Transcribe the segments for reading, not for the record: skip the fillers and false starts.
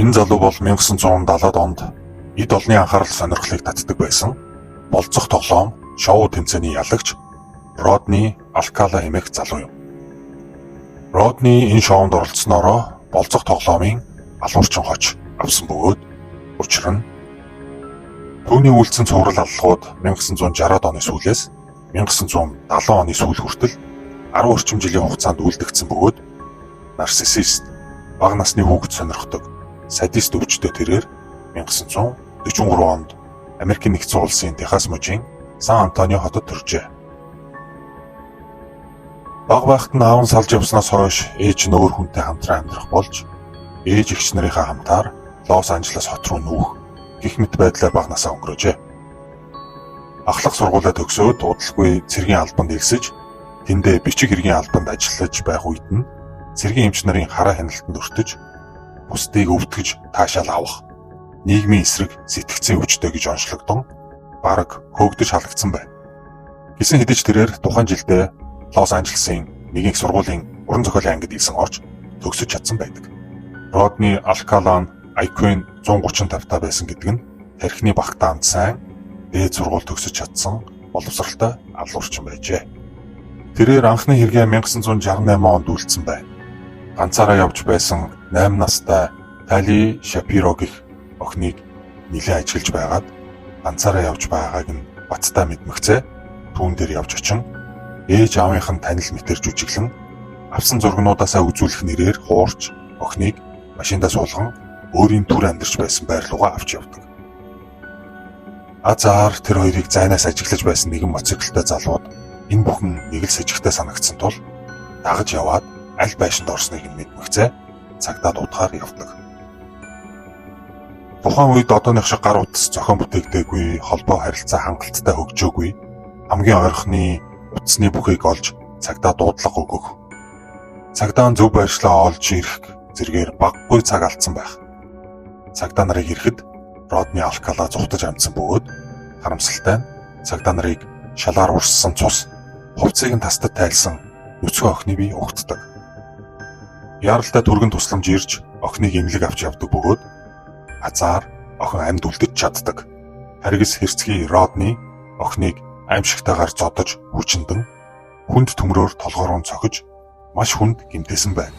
Энэ залуу бол 1970-ад онд эд олны анхаарал сонирхлыг татдаг байсан болцох тоглоом шоу тэмцээний ялагч Родни Алкала хэмээх залуу юм. Родни энэ шоунд оролцсноороо болцох тоглоомын алуурчин хоч авсан бөгөөд учир нь түүний үйлдсэн цуврал аллахууд 1960-ад оны сүүлээс 1970 оны сүүл хүртэл 10 орчим жилийн хугацаанд үлдэгдсэн бөгөөд нарциссист, бага насны хүүхэд сонирхдог садист өвчтөй тэрээр 1943 онд Америкийн нэгдсэн улсын Техас мужийн Сан Антонио хотод төржээ. Бага байхад нь аав нь салж явснаас хойш ээж нь өөр хүнтэй хамтран амьдрах болж ээж эгч нарынхаа хамтаар Лос Анжелес хот руу нүүх гэх мэт байдлаар бага насаа өнгөрөөжээ. Ахлах сургуулаа төгсөөд удалгүй цэргийн албанд элсэж тэндээ бичиг хэргийн албанд ажиллаж байх үед нь цэргийн эмч нарын хараа хяналтанд өртөж бусдыг өвдгөж таашаал авах нийгмийн эсрэг сэтгцийн өвчтөй гэж онцлогдсон бараг хөөгдөж халагдсан байна. Гисэн хэдиж тэрээр тухайн жилдээ Лос Анжелесын нэг их сургуулийн уран зохиолын ангид илсэн орж төгсөж чадсан байдаг. Родни Алкала IQ-ийн 130-50 та байсан гэдэг нь тархины багтаанд сайн дээд сургууль төгсөж чадсан боловсралтай алуурчин байжээ. Тэрээр анхны хэрэгээ 1968 онд үйлдсэн байна. Ганцаараа явж байсан 8 настай Тали Шапиро гэх охиныг нэлээд ажиглаж байгаад ганцаараа явж байгааг нь бацтай мэдмэгцээ түүн дээр явж очин ээж аавынх нь танил мэтэр жүжиглэн авсан зургнуудаасаа үзүүлэх нэрээр хуурч охиныг машиндаа суулган өөрийн түр амьдарч байсан байр руугаа авч явдаг. Азар тэр хоёрыг зайнаас ажиглаж байсан нэгэн моциклтай залууд энэ бүхэн нэг л сэжигтэй санагдсан тул дагаж яваад аль байшинд орсныг нь мэдмэгцээ цагдаа дуудахаар явдаг. Тухайн үед одооных шиг гар утас зохион бүтээгдээгүй, холбоо харилцаа хангалттай хөгжөөгүй, хамгийн ойрхны утасны бүхийг олж цагдаа дуудлага өгөх. Цагдаа нь зөв байршлаа олж ирэх зэргээр баггүй цаг алдсан байх. Цагдаа нарыг ирэхэд Родни Алкала зүхтэж амжсан бөгөөд харамсалтай нь цагдаа нарыг шалаар урссан цус хувцсыг нь тастад тайлсан нүцгэн охины бие угтдаг. Яралтай түргэн тусламж ирж охиныг эмнэлэг авч явдаг бөгөөд азар охин амьд үлдэж чаддаг. Харгис хэрцгий Родни охиныг аимшигтайгаар зодож хүчнэдэн хүнд төмрөөр толгоороо цохиж маш хүнд гэмтээсэн байна.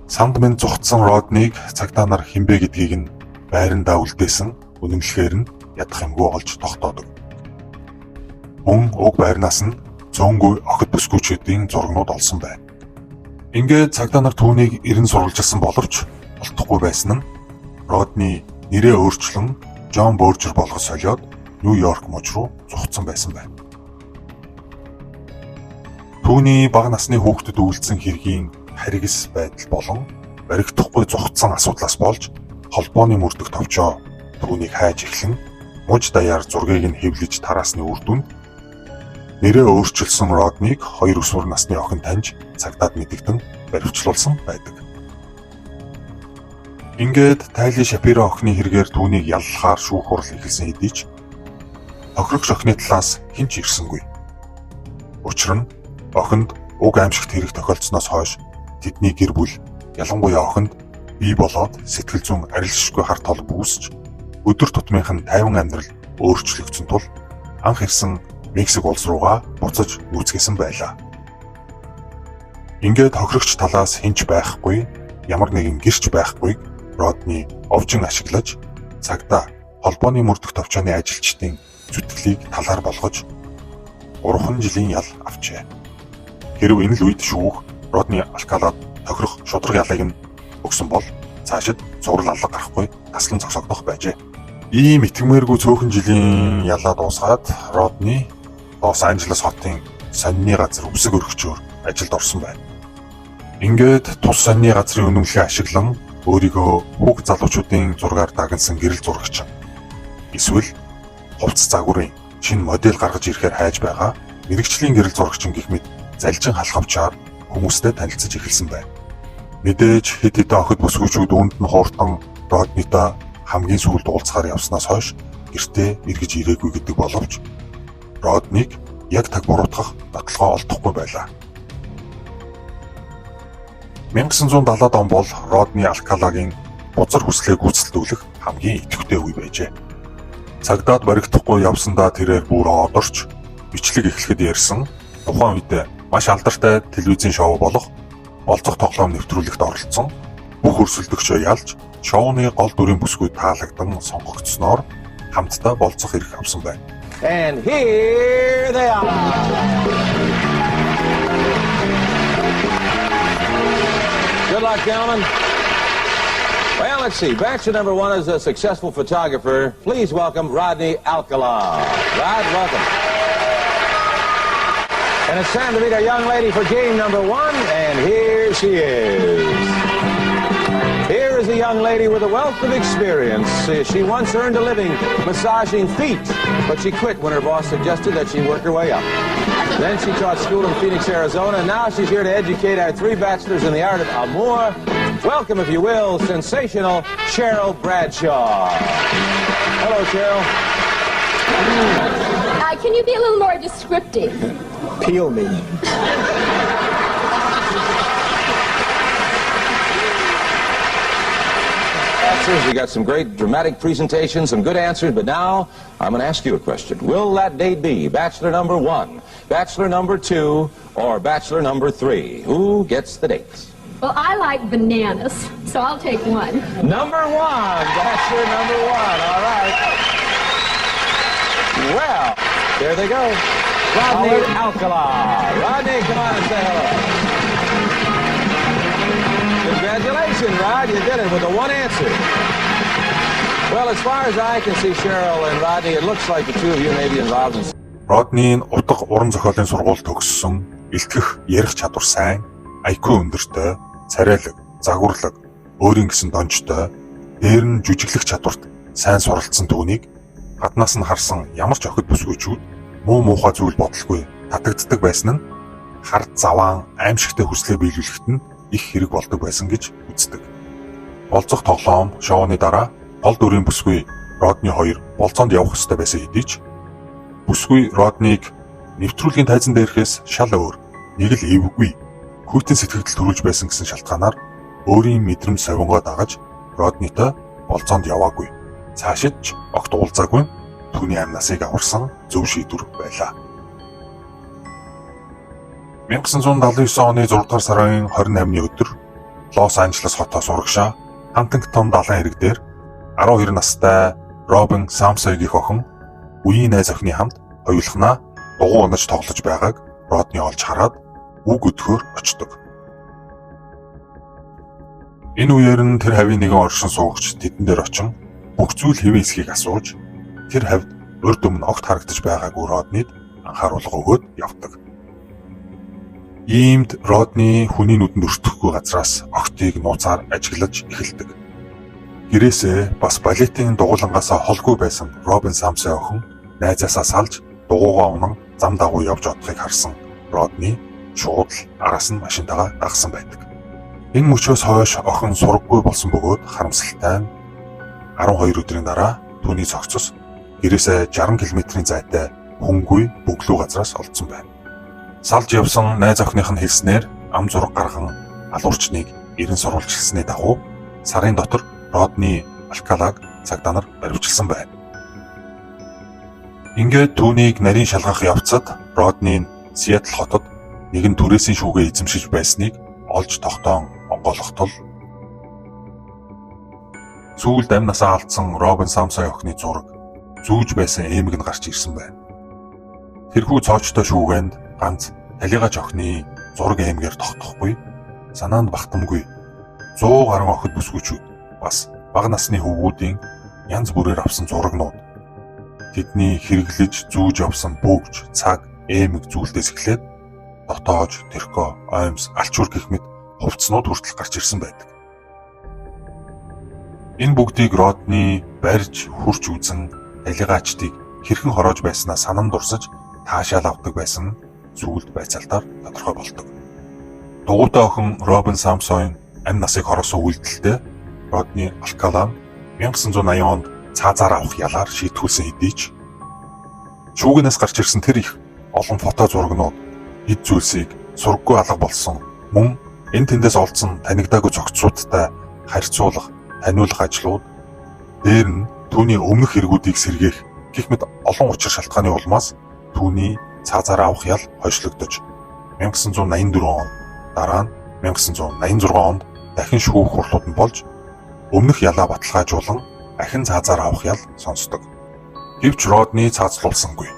Санд минь зүхтсан Родниг цагдаа нар хинбэ гэдгийг нь байрандаа үлдээсэн үнэмлэхээр нь ядах юмгүй олж тогтоодог. Мөн уг байрнаас нь зөөнгүй охид бүсгүйчүүдийн зургнууд олсон байна. Ингээд цагдаа нар түүнийг эрен сурвалжилсан боловч олдохгүй байсан нь Родни нэрээ өөрчлөн Джон Боржер болгож солиод Нью-Йорк муж руу зүхтсан байсан байна. Түүний бага насны хүүхдэд үйлдсэн хэргийн харгис байдал болон баригдахгүй зүхтсан асуудлаас болж холбооны мөрдөх товчоо түүнийг хайж эхлэн муж даяар зургийг нь хэвлэж тараасны үр дүнд нэрээ өөрчилсөн Родниг 2 өсвөр насны охин таньж цагдаад мэдэгдэн баривчлуулсан байдаг. Ингээд Тали Шапиро охины хэрэгээр түүнийг яллахаар шүүх хурал эхэлсэн хэдий ч тохирогч охины талаас хэн ч ирсэнгүй. Учир нь охинд уг аимшигт хэрэг тохиолдсноос хойш тэдний гэр бүл ялангуяа охинд бий болоод сэтгэл зүйн арилшгүй хар тол үүсч өдөр тутмынх нь тайван амьдрал өөрчлөгдсөн тул анх ирсэн Мексик улс руугаа буцаж нүүцгээсэн байлаа. Ингээд тохирогч талаас хэн ч байхгүй, ямар нэгэн гэрч байхгүйг Родни овжин ашиглаж цагдаа холбооны мөрдөх товчооны ажилчдын зүтгэлийг талаар болгож 3 жилийн ял авчээ. Хэрв энэ л үед шүүх Родни Алкалад тохирох шудраг ялыг нь өгсөн бол цаашид зурал алга гарахгүй таслан зогсогдох байжээ. Ийм итгэмээргүй цөөхөн жилийн ялаа дуусгаад Родни Лос Анжелес хотын сонины газар үсэг өргөчөөр ажилд орсон байна. Ингээд тус сонины газрын үнэмлэхээ ашиглан өөрийгөө хүүхд залуучуудын зургаар дагнсан гэрэл зурагч эсвэл хувцас загварын шинэ модель гаргаж ирэхээр хайж байгаа мэрэгчлийн гэрэл зурагчин гэх мэт залжин халахвчаар хүмүүстэй танилцаж эхэлсэн байна. Мэдээж хэд хэдэн охид бүсгүйчүүд үүнд нь хууртан Роднитой хамгийн сүүлд уулзахаар явснаас хойш гэртээ эргэж ирээгүй гэдэг боловч Родниг яг таг буруутгах баталгаа олдохгүй байлаа. 1970-ад он бол Родни Алкалагийн бузар хүслээ гүйцэлдүүлэх хамгийн идэвхтэй үе байжээ. Цагдаад баригдахгүй явсандаа тэрээр бүр одорч бичлэг эхлэхэд ярьсан тухайн үед маш алдартай телевизийн шоу болох болцох тоглоом нэвтрүүлэгт оролцсон бүх өрсөлдөгчөө ялж шоуны гол дүрийн бүсгүй таалагдсан сонгогдсноор хамтдаа болцох эрх авсан байна. And here they are. Good luck, gentlemen. Well, let's see. Bachelor number one is a successful photographer. Please welcome Rodney Alcala. Rod, welcome. And it's time to meet our young lady for game number one, and here she is. Here is a young lady with a wealth of experience. She once earned a living massaging feet, but she quit when her boss suggested that she work her way up. Then she taught school in Phoenix, Arizona, and now she's here to educate our three bachelors in the art of amour. Welcome, if you will, sensational Cheryl Bradshaw. Hello, Cheryl. Can you be a little more descriptive? Peel me. We got some great dramatic presentations, some good answers, but now I'm going to ask you a question. Will that date be bachelor number one, bachelor number two, or bachelor number three? Who gets the dates? Well, I like bananas, so I'll take one. Number one, bachelor number one, all right. Well, there they go. Rodney Alcala. Rodney, come on and say hello. Congratulations, Rod. You did it with the one answer. Well, as far as I can see, Cheryl and Rodney, it looks like the two of you may be involved in... Роднийн утга уран зохиолын сургууль төгссөн, илтгэх, ярих чадвар сайн, IQ өндөртэй, царайлаг, загварлаг, өөрийн гэсэн донжтой, дээр нь жүжиглэх чадварт сайн суралцсан түүнийг гаднаас нь харсан ямар ч охид бүсгүйчүүд муу муухай зүйл бодлогүй татагддаг байсан нь хард заваан аимшигтай хүслээ биелүүлэхэд нь их хэрэг болдог байсан гэж үздэг. Болцох тоглоом шоуны дараа гол дүрийн бүсгүй Родни хоёр болцоонд явах ёстой байсан хэдий ч бүсгүй Родниг нэвтрүүлгийн тайзан дээрхээс шал өөр, нэг л эвгүй, хүйтэн сэтгэл төрүүлж байсан гэсэн шалтгаанаар өөрийн мэдрэмж совингоо дагаж Роднитой болцоонд яваагүй. Цаашид ч огт уулзаагүй түүний амнасыг аварсан зөв шийдвэр байлаа. 1979 оны 6 дугаар сарын 28-ны өдөр Лос Анжелес хотоос урагшаа Хантингтон далайн хэрэг дээр 12 настай Робин Самсойгийн охин үеийн найз охины хамт хоёулахнаа дугуй унаж тоглож байгааг Родни олж хараад үг өдөхөөр очдог. Энэ үеэр нь тэр хавийн нэгэн оршин суугч тэдэн дээр очин бүх зүйл хэвээ эсхийг асууж тэр хавьд урд өмнө огт харагдаж байгаагүй Роднид анхааруулга өгөөд явдаг. Иймд Родни хүний нүдэнд өртөхгүй газраас огтыг нууцаар ажиглаж эхэлдэг. Гэрээсээ бас балетын дугуулангаасаа холгүй байсан Робин Самсой охин найзаасаа салж дугуйгаа унан зам дагуу явж одохыг харсан Родни шууд араас нь машинтайгаа дагсан байдаг. Энэ мөчөөс хойш охин сургаггүй болсон бөгөөд харамсалтай нь 12 өдрийн дараа түүний цогцос гэрээсээ 60 км-ийн зайтай хөнгүй бөглүү газраас олдсон байна. Салж явсан найз охиных нь хэлснээр ам зураг гарган алуурчныг эрен сурвалжилсны дагуу сарын дотор Родни Алкалаг цагдаа нар баривчилсан байна. Ингээд түүнийг нарийн шалгах явцад Родни Сиэтл хотод нэгэн түрээсийн шүүгээ эзэмшиж байсныг олж тогтоон онгойлготол сүүлд амнасаа алдсан Робин Самсой охины зураг зүүж байсан эмэг нь гарч ирсэн байна. Тэрхүү цоочтой шүүгээнд ганц талигач охины зураг эмгээр тогтохгүй, санаанд багтамгүй 100 гаруй охид бүсгүйчүүд бас бага насны хөвгүүдийн янз бүрээр авсан зурагнууд тэдний хэрэглэж зүүж явсан бөгж, цаг, эмэг зүйлдээс эхлээд дотоож, тэрко, оймс, алчуур гэх мэт хувцснууд хүртэл гарч ирсэн байдаг. Энэ бүгдийг Родни барьж, хурж үзэн талигаачдыг хэрхэн хороож байснаа санан дурсаж таашаал авдаг байсан зүйлд байцаалтаар тодорхой болдог. Дугуйтай охин Робин Самсойн амь насыг хороосон үйлдэлтэй Родни Алкала 1980 онд цаазаар авах ялаар шийтгүүлсэн хэдий ч шүүгнээс гарч ирсэн тэр их олон фото зурагнууд эд зүйлсийг сургаггүй алга болсон мөн энэ тэндээс олдсон танигдаагүй зохицуудтай харьцуулах, таниулах ажлууд дээр нь түүний өмнөх хэрэгүүдийг сэргээх гэх мэт олон учир шалтгааны улмаас түүний цаазаар авах ял хойшлогдож 1984 онд дараа нь 1986 онд дахин шүүх хурлууд нь болж өмнөх ялаа баталгаажуулан ахин цаазаар авах ял сонсдог. Гэвч Родни цаазлуулсангүй.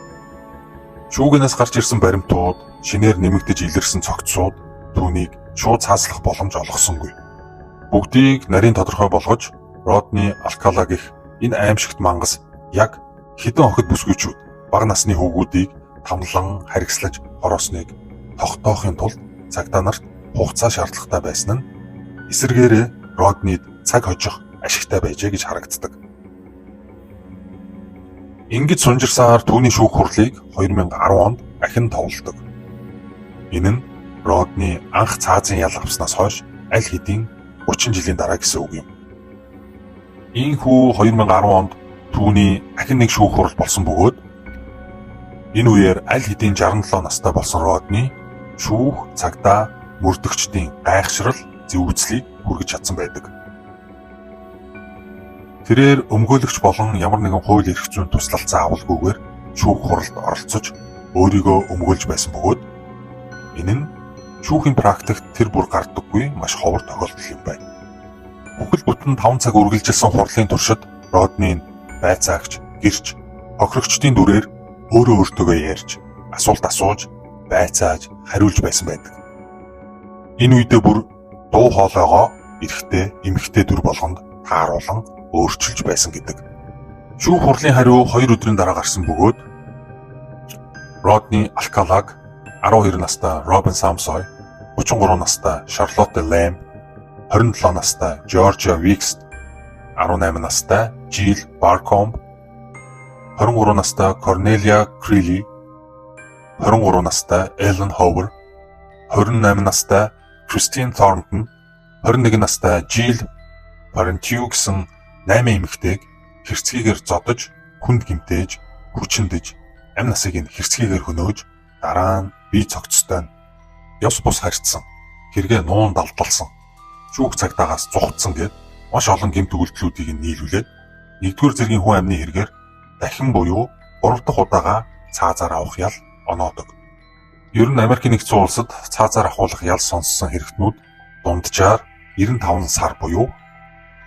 Шүүгээс гарч ирсэн баримтууд, шинээр нэмэгдэж илэрсэн цогцсууд түүнийг шууд цааслах боломж олгосонгүй. Бүгдийг нарийн тодорхой болгож Родни Алкала гэх энэ аимшигт мангас яг хэдэн охид бүсгүйчүүд бага насны хүүгүүдийг тамлан харгислаж хороосныг тогтоохын тулд цагдаа нарт хугацаа шаардлагатай байсан нь эсэргээрээ Роднид цаг хожих ашигтай байжээ гэж харагддаг. Ингэж сунжирсаар түүний шүүх хурлыг 2010 онд ахин товолдог. Энэ нь Родни анх цаазын ял авснаас хойш аль хэдийн 30 жилийн дараа гэсэн үг юм. Ийхүү 2010 онд түүний ахин нэг шүүх хурал болсон бөгөөд энэ үеэр аль хэдийн 67 настай болсон Родни шүүх, цагдаа, мөрдөгчдийн гайхшрал зэвүүцлийг хүргэж чадсан байдаг. Тэрээр өмгөөлөгч болон ямар нэгэн хууль эрх зүйн туслалцаа авалгүйгээр шүүх хуралд оролцож өөрийгөө өмгөөлж байсан бөгөөд энэ нь шүүхийн практикт тэр бүр гардаггүй маш ховор тохиолдол юм байна. Бүхэл бүтэн 5 цаг үргэлжилсэн хурлын туршид Родни байцаагч, гэрч, хохирогчдын дүрээр өөрөө өөртөөгөө ярьж, асуулт асууж, байцааж, хариулж байсан байдаг. Энэ үедээ бүр дуу хоолойгоо эрэгтэй, эмэгтэй дүр болгонд тааруулан өөрчилж байсан гэдэг. Шүүх хурлын хариу 2 өдрийн дараа гарсан бөгөөд Родни Алкалаг 12 настай Робин Самсой, 33 настай Шарлотте Лэм, 27 настай Жоржия Викст, 18 настай Жил Баркомб, 23 настай Корнелия Крили, 23 настай Эллен Ховер, 28 настай Кристин Торнтон, 21 настай Жил Парентью гэсэн 8 эмэгтэйг хэрцгийгээр зодож, хүнд гэмтээж, хүчиндэж, амь насыг нь хэрцгийгээр хөнөөж, дараа нь бие цогцтой нь ёс бус харьцсан, хэрэгэ нуун далдалсан, шүүх цагдаагаас зугтсан гэд маш олон гэмт өгүүлбэрүүдийг нийлүүлээд 1-р зэргийн хүн амны хэрэгээр дахин буюу 3 дахь удаага цаазаар авах ял оноодог. Ер нь Америкийн нэгдсэн улсад цаазаар авахулах ял сонссон хэрэгтнүүд дунджаар 95 сар буюу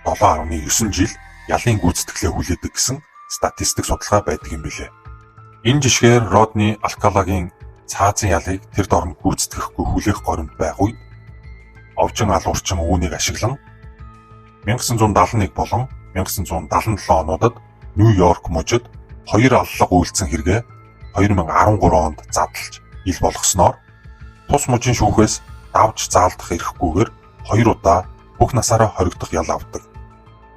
7.9 жил ялын гүйцэтгэлээ хүлээдэг гэсэн статистик судалгаа байдаг юм билээ. Энэ жишгээр Родни Алкалагийн цаазын ялыг тэр дорн гүйцэтгэхгүй хүлээх горимд байх үед овжин алуурчин үүнийг ашиглан 1971 болон 1977 онуудад Нью-Йорк мужид 2 аллах үйлдсэн хэрэгээ 2013 онд задлж ил болгосноор тус мужийн шүүхээс давж заалдах эрхгүйгээр 2 удаа бүх насаараа хоригдох ял авдаг.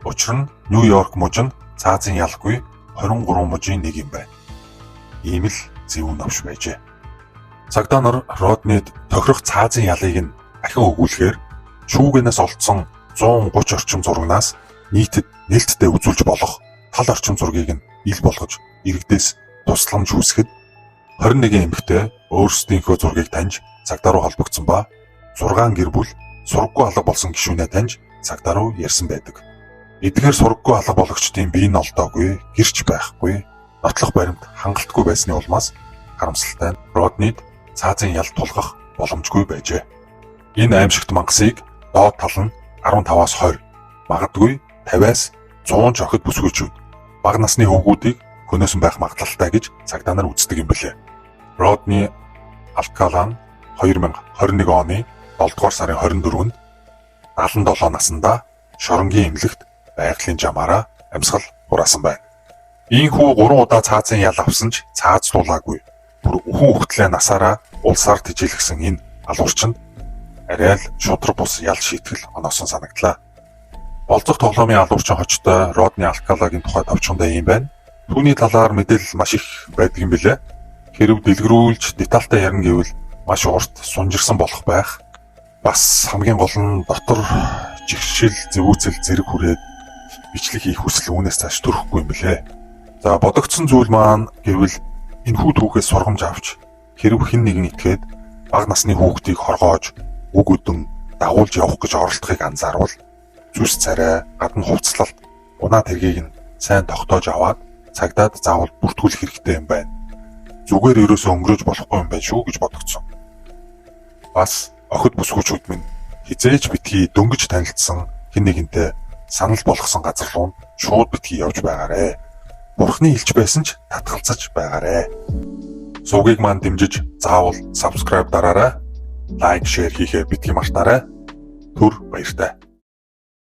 Учир нь Нью-Йорк муж нь цаазын ялгүй 23 мужийн нэг юм байна. Ийм л зөв навш байжээ. Цагдаа нар Роднид тохирох цаазын ялыг нь ахин өгүүлэхээр шүүгээс олдсон 130 орчим зурагнаас нийтэд нээлттэй үзүүлж болох тал орчим зургийг нь ил болгож иргэдээс тусламж үүсгэхэд 21 эмэгтэй өөрсдийнхөө зургийг таньж цагдаа руу холбогдсон ба 6 гэр бүл сургаггүй алга болсон гишүүнээ таньж цагдаа руу ярьсан байдаг. Эдгээр сургаггүй алга болгочдын бие нь олдоогүй, гэрч байхгүй, нотлох баримт хангалтгүй байсны улмаас харамсалтай нь Роднид цаазын ял тулгах боломжгүй байжээ. Энэ аимшигт мангасыг доод тал нь 15-аас 20, магадгүй 50-аас 100 охид бүсгүйчүүд бага насны хүүгүүдийг хөнөөсөн байх магадлалтай гэж цагдаа нар үздэг юм билээ. Родни Алкала 2021 оны 7 дугаар сарын 24-нд 77 наснда шоронгийн эмнэлэгт байгалийн жамаараа амьсгал хураасан байна. Ийхүү 3 удаа цаазын ял авсан ч цаазлуулаагүй. Бүр үхэн хөлтлээ насаараа улсаар тижээлгсэн энэ алуурчинд арай л шудраг бус ял шийтгэл оноосон санагдлаа. Болцох тоглоомын алуурчин хочтой Родни Алкалагийн тухай товчхондоо юм байна. Түүний талаар мэдээлэл маш их байдаг юм билээ. Хэрв дэлгэрүүлж детальтай ярина гэвэл маш урт сунжирсан болох байх. Бас хамгийн гол нь дотор жигшил, зэвүүцэл зэрэг хүрээд бичлэг хийх хүсэл үүнээс цааш төрөхгүй юм билээ. За бодогдсон зүйл маань гэвэл энэ хүү түүхээс сургамж авч хэрв хэн нэгэн итгээд бага насны хүүхдийг хоргоож үг өдөн дагуулж явах гэж оролдохыг анзаарвал зүс царай, гадна хувцлалт, унаа тэргийг нь сайн тогтоож аваад цагдаад заавал бүртгүүлэх хэрэгтэй юм байна. Зүгээр ерөөсөө өнгөрөөж болохгүй юм байна шүү гэж бодогдсон. Бас охид бүсгүүчүүд минь хизээж битгий дөнгөж танилцсан хэн нэгэнтэй санал болгосон газар руу шууд битгий явж байгаарэ. Бурхны хэлж байсан ч татгалзаж байгаарэ. Сувгийг маань дэмжиж заавал subscribe дараарай. Лайк, шеэр хийхээ битгий мартаарай. Түр баяртай.